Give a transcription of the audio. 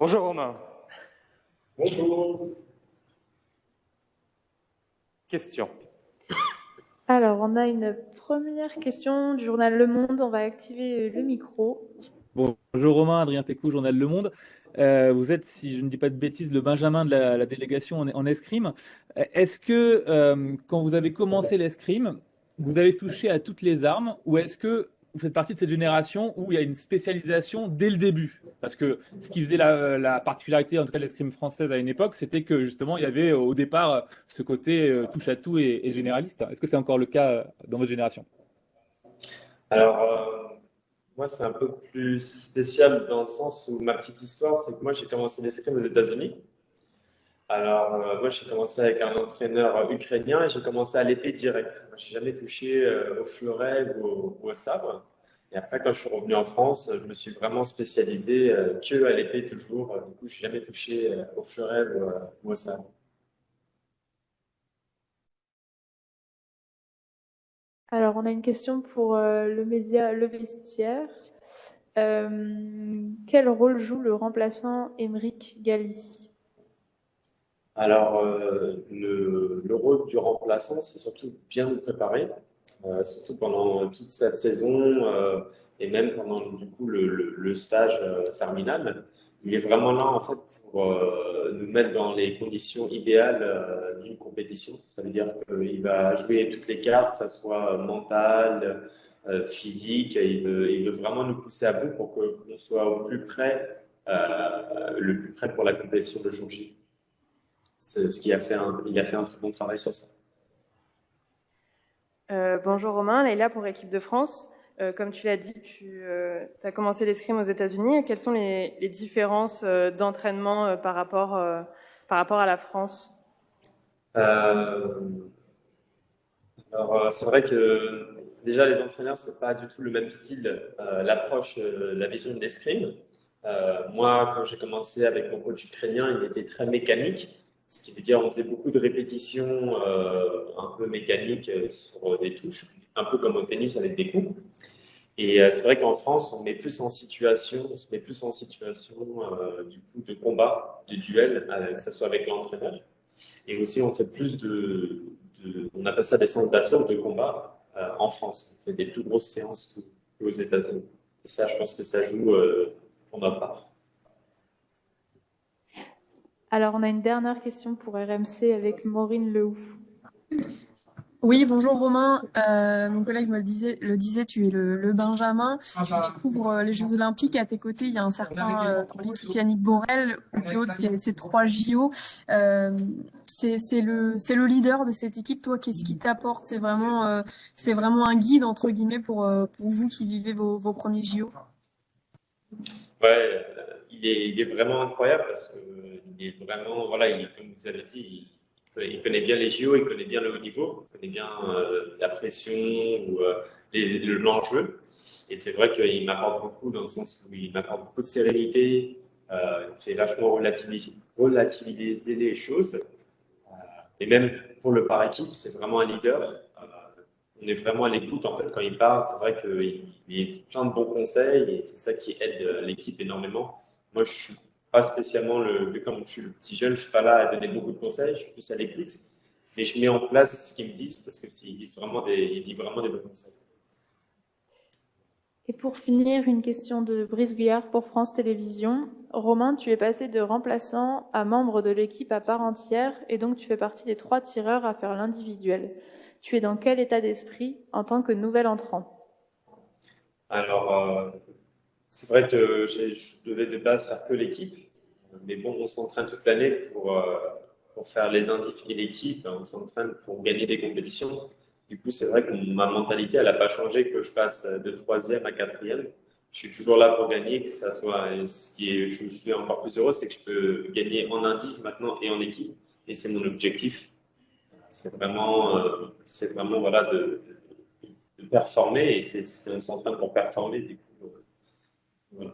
Bonjour Romain. Bonjour. Question. Alors, on a une première question du journal Le Monde. On va activer le micro. Bonjour Romain, Adrien Pécou, Journal Le Monde. Vous êtes, si je ne dis pas de bêtises, le Benjamin de la délégation en escrime. Est-ce que quand vous avez commencé l'escrime, vous avez touché à toutes les armes ou est-ce que vous faites partie de cette génération où il y a une spécialisation dès le début? Parce que ce qui faisait la particularité, en tout cas de l'escrime française à une époque, c'était que justement il y avait au départ ce côté touche à tout et généraliste. Est-ce que c'est encore le cas dans votre génération? Alors, moi, c'est un peu plus spécial dans le sens où ma petite histoire, c'est que moi, j'ai commencé l'escrime aux États-Unis. Alors, moi, j'ai commencé avec un entraîneur ukrainien et j'ai commencé à l'épée direct. Moi, j'ai jamais touché au fleuret ou au sabre. Et après, quand je suis revenu en France, je me suis vraiment spécialisé que à l'épée toujours. Du coup, j'ai jamais touché au fleuret ou au sabre. Alors, on a une question pour le média Le Vestiaire. Quel rôle joue le remplaçant Émeric Galli? Alors, le rôle du remplaçant, c'est surtout bien nous préparer, surtout pendant toute cette saison et même pendant du coup le stage terminal. Il est vraiment là en fait pour nous mettre dans les conditions idéales d'une compétition. Ça veut dire qu'il va jouer toutes les cartes, ça soit mentale, physique. Et il veut vraiment nous pousser à bout pour qu'on soit au plus près, le plus près pour la compétition de jour J. C'est ce qui a fait il a fait un très bon travail sur ça. Bonjour Romain, Leïla pour Équipe de France. Comme tu l'as dit, tu as commencé l'escrime aux États-Unis. Quelles sont les différences d'entraînement par rapport à la France? Euh, alors, c'est vrai que déjà, les entraîneurs, c'est pas du tout le même style, l'approche, la vision de l'escrime. Moi, quand j'ai commencé avec mon coach ukrainien, il était très mécanique, ce qui veut dire on faisait beaucoup de répétitions un peu mécaniques sur des touches, un peu comme au tennis avec des coups. Et c'est vrai qu'en France, on se met plus en situation du coup de combat, de duel, que ce soit avec l'entraîneur. Et aussi, on fait plus on appelle ça des séances d'assaut de combat en France. On fait des plus grosses séances qu'aux États-Unis. Et ça, je pense que ça joue pour notre part. Alors, on a une dernière question pour RMC avec Maureen Lehoux. Oui, bonjour Romain. Mon collègue le disait, tu es le Benjamin. Tu découvres les Jeux Olympiques. À tes côtés, il y a un certain dans l'équipe Yannick Borel, ou l'autre, c'est 3 JO. C'est le leader de cette équipe. Toi, qu'est-ce qui t'apporte? C'est vraiment un guide, entre guillemets, pour vous qui vivez vos premiers JO. Ouais, il est vraiment incroyable parce que il est vraiment, voilà, comme vous avez dit, il connaît bien les JO, il connaît bien le haut niveau, il connaît bien la pression ou l'enjeu. Et c'est vrai qu'il m'apporte beaucoup dans le sens où il m'apporte beaucoup de sérénité, il fait vachement relativiser les choses. Et même pour le par équipe, c'est vraiment un leader. On est vraiment à l'écoute en fait quand il parle. C'est vrai qu'il a plein de bons conseils et c'est ça qui aide l'équipe énormément. Moi, je suis pas spécialement vu comme je suis le petit jeune, je suis pas là à donner beaucoup de conseils. Je suis plus à l'écoute, mais je mets en place ce qu'ils me disent parce que il dit vraiment des bons conseils. Et pour finir, une question de Brice Guyard pour France Télévisions. Romain, tu es passé de remplaçant à membre de l'équipe à part entière et donc tu fais partie des 3 tireurs à faire l'individuel. Tu es dans quel état d'esprit en tant que nouvel entrant? Alors, c'est vrai que je devais de base faire que l'équipe, mais bon, on s'entraîne toute l'année pour faire les indifs et l'équipe, on s'entraîne pour gagner des compétitions. Du coup, c'est vrai que ma mentalité, elle n'a pas changé, que je passe de troisième à quatrième. Je suis toujours là pour gagner, que ça soit je suis encore plus heureux, c'est que je peux gagner en indif maintenant et en équipe, et c'est mon objectif. C'est vraiment voilà de performer, et on s'entraîne pour performer. Du coup, voilà.